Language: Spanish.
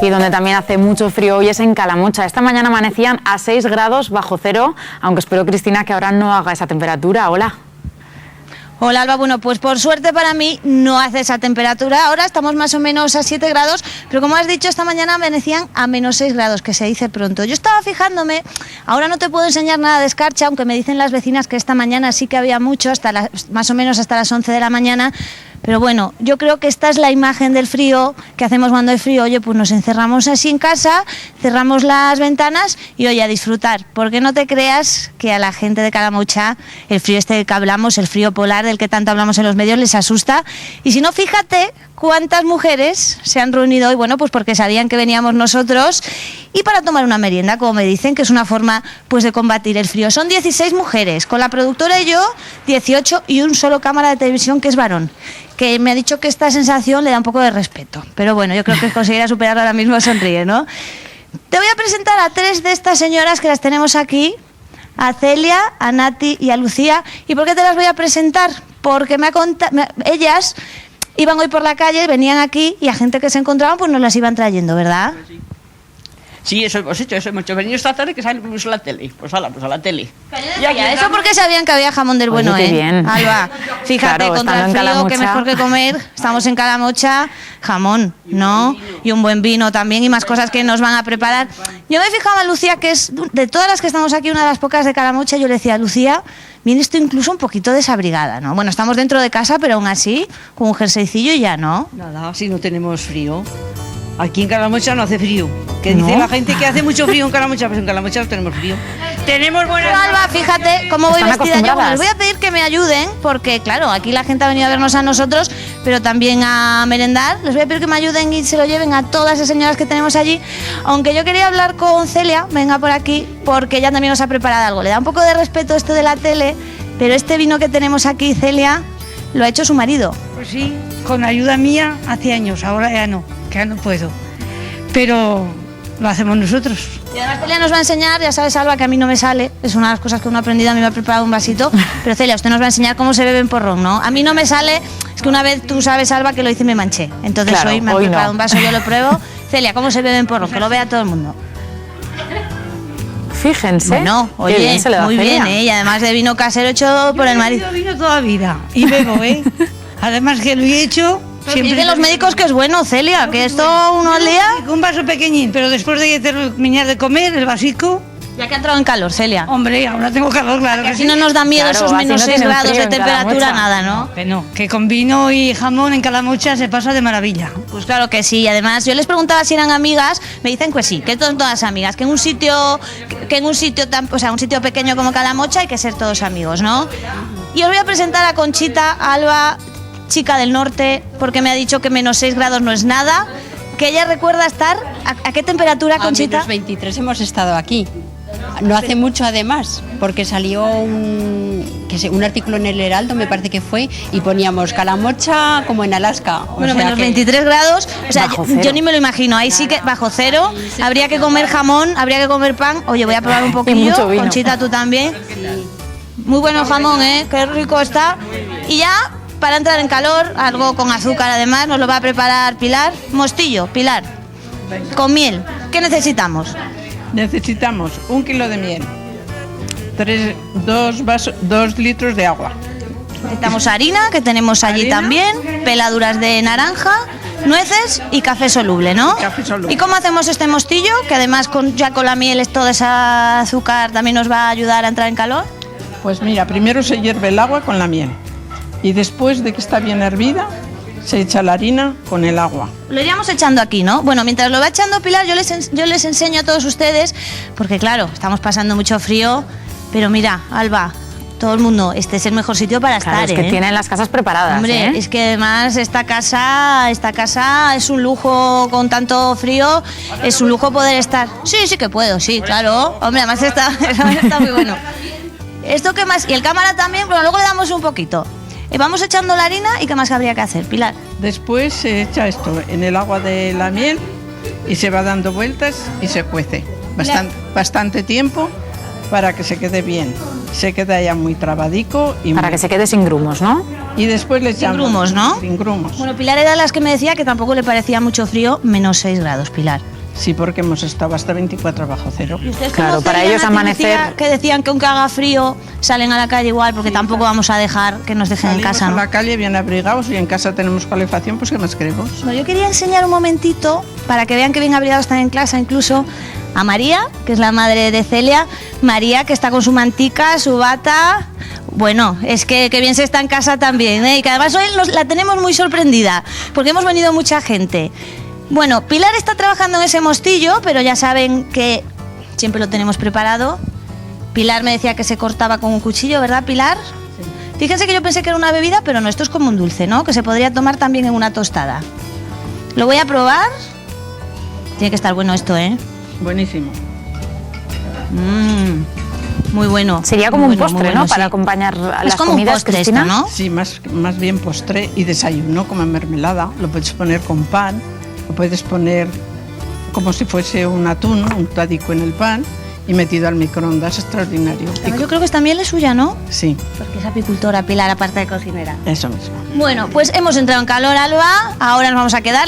Y donde también hace mucho frío hoy es en Calamocha. Esta mañana amanecían a 6 grados bajo cero, aunque espero, Cristina, que ahora no haga esa temperatura. Hola. Hola, Alba. Bueno, pues por suerte para mí no hace esa temperatura. Ahora estamos más o menos a 7 grados, pero como has dicho, esta mañana amanecían a menos 6 grados, que se dice pronto. Yo estaba fijándome, ahora no te puedo enseñar nada de escarcha, aunque me dicen las vecinas que esta mañana sí que había mucho, más o menos hasta las 11 de la mañana. Pero bueno, yo creo que esta es la imagen del frío que hacemos cuando hay frío. Oye, pues nos encerramos así en casa, cerramos las ventanas y oye, a disfrutar. Porque no te creas que a la gente de Calamocha el frío este que hablamos, el frío polar del que tanto hablamos en los medios, les asusta. Y si no, fíjate cuántas mujeres se han reunido hoy, bueno, pues porque sabían que veníamos nosotros y para tomar una merienda, como me dicen, que es una forma pues de combatir el frío. Son 16 mujeres, con la productora y yo 18 y un solo cámara de televisión que es varón, que me ha dicho que esta sensación le da un poco de respeto, pero bueno, yo creo que conseguirá superarlo ahora mismo, sonríe, ¿no? Te voy a presentar a 3 de estas señoras que las tenemos aquí, a Celia, a Nati y a Lucía. ¿Y por qué te las voy a presentar? Porque ellas iban hoy por la calle, venían aquí y a gente que se encontraban pues nos las iban trayendo, ¿verdad? Sí, eso hemos hecho, Venido esta tarde que salimos a la tele. Pues a la tele. Ya, eso porque sabían que había jamón del bueno, qué bien. Alba, fíjate, claro, contra el frío, que mejor que comer. Estamos en Calamocha, jamón, ¿no? Y un buen vino también y más cosas que nos van a preparar. Yo me fijaba, Lucía, que es de todas las que estamos aquí, una de las pocas de Calamocha. Yo le decía, Lucía, viene esto incluso un poquito desabrigada, ¿no? Bueno, estamos dentro de casa, pero aún así, con un jerseycillo y ya, ¿no? Nada, si no tenemos frío. Aquí en Calamocha no hace frío. Que dice la gente que hace mucho frío en Calamocha, pues en Calamocha no tenemos frío. Tenemos buenas... Pero Alba, fíjate cómo voy vestida yo. Bueno, les voy a pedir que me ayuden, porque claro, aquí la gente ha venido a vernos a nosotros, pero también a merendar. Les voy a pedir que me ayuden y se lo lleven a todas esas señoras que tenemos allí. Aunque yo quería hablar con Celia, venga por aquí, porque ella también nos ha preparado algo. Le da un poco de respeto esto de la tele, pero este vino que tenemos aquí, Celia, lo ha hecho su marido. Pues sí, con ayuda mía hace años, ahora ya no puedo. Pero lo hacemos nosotros. Y además Celia nos va a enseñar, ya sabes, Alba, que a mí no me sale, es una de las cosas que uno ha aprendido, a mí me ha preparado un vasito, pero Celia, usted nos va a enseñar cómo se bebe en porrón, ¿no? A mí no me sale, es que una vez tú sabes, Alba, que lo hice y me manché, entonces claro, hoy me ha preparado un vaso, yo lo pruebo. Celia, ¿cómo se bebe en porrón? Que lo vea todo el mundo. Fíjense. Bueno, oye, bien se le muy bien, y además de vino casero hecho por el marido. Yo he vino toda vida y bebo, Además que lo he hecho... Dicen los médicos que es bueno, Celia, que esto uno al día... Un vaso pequeñín, pero después de terminar de comer, el vasico... Ya que ha entrado en calor, Celia. Hombre, ahora tengo calor, claro. Que así no nos da miedo esos menos 6 grados de temperatura, nada, ¿no? Que con vino y jamón en Calamocha se pasa de maravilla. Pues claro que sí, además yo les preguntaba si eran amigas, me dicen que sí, que son todas amigas, que en un sitio un sitio pequeño como Calamocha hay que ser todos amigos, ¿no? Y os voy a presentar a Conchita, Alba, chica del norte, porque me ha dicho que menos 6 grados no es nada, que ella recuerda estar, ¿a qué temperatura, Conchita? A menos 23 hemos estado aquí. No hace mucho además, porque salió un artículo en el Heraldo, me parece que fue, y poníamos Calamocha como en Alaska. Bueno, menos 23 grados, o sea, yo ni me lo imagino, ahí sí que bajo cero, habría que comer jamón, habría que comer pan. Oye, voy a probar un poquillo, Conchita, tú también. Sí. Muy bueno el jamón, qué rico está. Y ya, para entrar en calor, algo con azúcar además, nos lo va a preparar Pilar. Mostillo, Pilar, con miel. ¿Qué necesitamos? Necesitamos 1 kilo de miel, 2 litros de agua. Necesitamos harina, que tenemos allí también, peladuras de naranja, nueces y café soluble, ¿no? Café soluble. ¿Y cómo hacemos este mostillo? Que además ya con la miel, todo ese azúcar también nos va a ayudar a entrar en calor. Pues mira, primero se hierve el agua con la miel y después de que está bien hervida, se echa la harina con el agua. Lo iríamos echando aquí, ¿no? Bueno, mientras lo va echando Pilar, yo les enseño a todos ustedes, porque claro, estamos pasando mucho frío, pero mira, Alba, todo el mundo, este es el mejor sitio para estar, es que tienen las casas preparadas. Hombre, es que además esta casa es un lujo con tanto frío, es un lujo poder estar. Sí que puedo, sí, claro. Hombre, además está muy bueno. ¿Esto qué más? Y el cámara también, pero luego le damos un poquito. Vamos echando la harina y ¿qué más habría que hacer, Pilar? Después se echa esto en el agua de la miel y se va dando vueltas y se cuece. Bastante tiempo para que se quede bien. Se queda ya muy trabadico y Para que se quede sin grumos, ¿no? y después le echamos grumos, ¿no? sin grumos. Bueno, Pilar era de las que me decía que tampoco le parecía mucho frío, menos 6 grados, Pilar. Sí, porque hemos estado hasta 24 bajo cero. ¿Y ustedes Claro, cómo para hacían? ellos A ti amanecer- que decían que aunque haga frío salen a la calle igual, porque tampoco vamos a dejar que nos dejen en Salimos casa, a ¿no? la calle bien abrigados y en casa tenemos calefacción, pues ¿qué más queremos? Bueno, yo quería enseñar un momentito, para que vean que bien abrigados están en clase, incluso a María, que es la madre de Celia. María, que está con su mantica, su bata. Bueno, es que bien se está en casa también, ¿eh? Y que además hoy la tenemos muy sorprendida, porque hemos venido mucha gente. Bueno, Pilar está trabajando en ese mostillo, pero ya saben que siempre lo tenemos preparado. Pilar me decía que se cortaba con un cuchillo, ¿verdad, Pilar? Sí. Fíjense que yo pensé que era una bebida, pero no, esto es como un dulce, ¿no? Que se podría tomar también en una tostada. Lo voy a probar. Tiene que estar bueno esto, ¿eh? Buenísimo. Muy bueno. Sería como Muy un bueno, postre, muy ¿no? bueno, Para sí. acompañar a las Es como comidas, un postre Cristina. esto, ¿no? Sí, más bien postre y desayuno como mermelada. Lo puedes poner con pan, lo puedes poner como si fuese un atún, un tadico en el pan y metido al microondas. Extraordinario. Además, yo creo que esta miel es suya, ¿no? Sí, Porque es apicultora, Pilar, aparte de cocinera. eso mismo. Bueno, pues hemos entrado en calor, Alba. Ahora nos vamos a quedar.